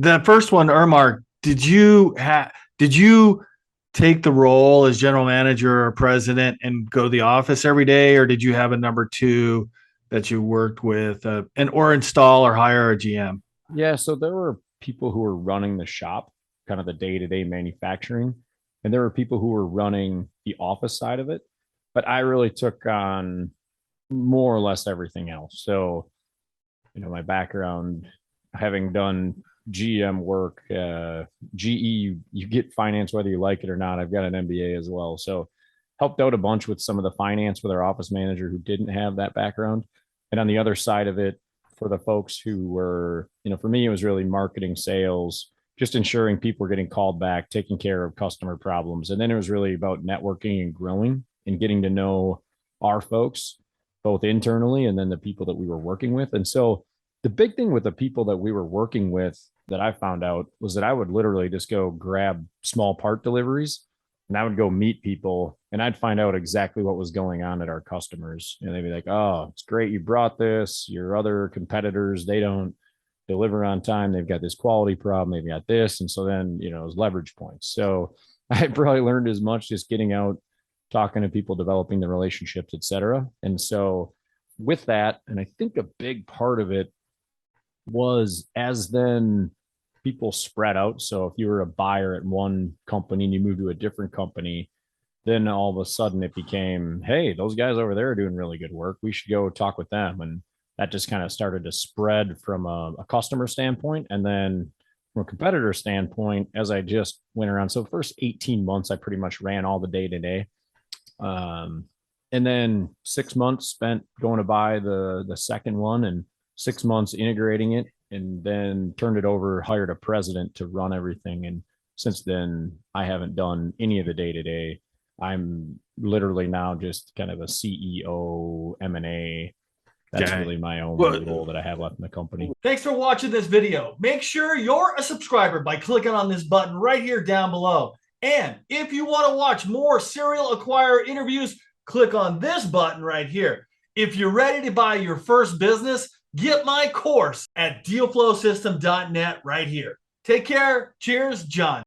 The first one, Ermark, did you take the role as general manager or president and go to the office every day, or did you have a number two that you worked with, and or install or hire a GM? Yeah, so there were people who were running the shop, kind of the day-to-day manufacturing, and there were people who were running the office side of it. But I really took on more or less everything else. So, my background, having done GM work, GE, you get finance whether you like it or not. I've got an MBA as well. So helped out a bunch with some of the finance with our office manager who didn't have that background. And on the other side of it, for the folks who were, for me, it was really marketing, sales, just ensuring people were getting called back, taking care of customer problems. And then it was really about networking and growing and getting to know our folks, both internally and then the people that we were working with. And so the big thing with the people that we were working with that I found out was that I would literally just go grab small part deliveries and I would go meet people and I'd find out exactly what was going on at our customers. And they'd be like, oh, it's great you brought this. Your other competitors, they don't deliver on time. They've got this quality problem. They've got this. And so then, it was leverage points. So I probably learned as much just getting out, talking to people, developing the relationships, et cetera. And so with that, and I think a big part of it was as then people spread out. So if you were a buyer at one company and you moved to a different company, then all of a sudden it became, hey, those guys over there are doing really good work. We should go talk with them. And that just kind of started to spread from a customer standpoint. And then from a competitor standpoint, as I just went around. So the first 18 months, I pretty much ran all the day to day. And then 6 months spent going to buy the second one and 6 months integrating it and then turned it over, hired a president to run everything. And since then, I haven't done any of the day to day. I'm literally now just kind of a CEO, M&A. That's Okay. really my only Well, role that I have left in the company. thanks for watching this video. Make sure you're a subscriber by clicking on this button right here down below. And if you want to watch more serial acquirer interviews, click on this button right here. If you're ready to buy your first business, get my course at dealflowsystem.net right here. Take care. Cheers, John.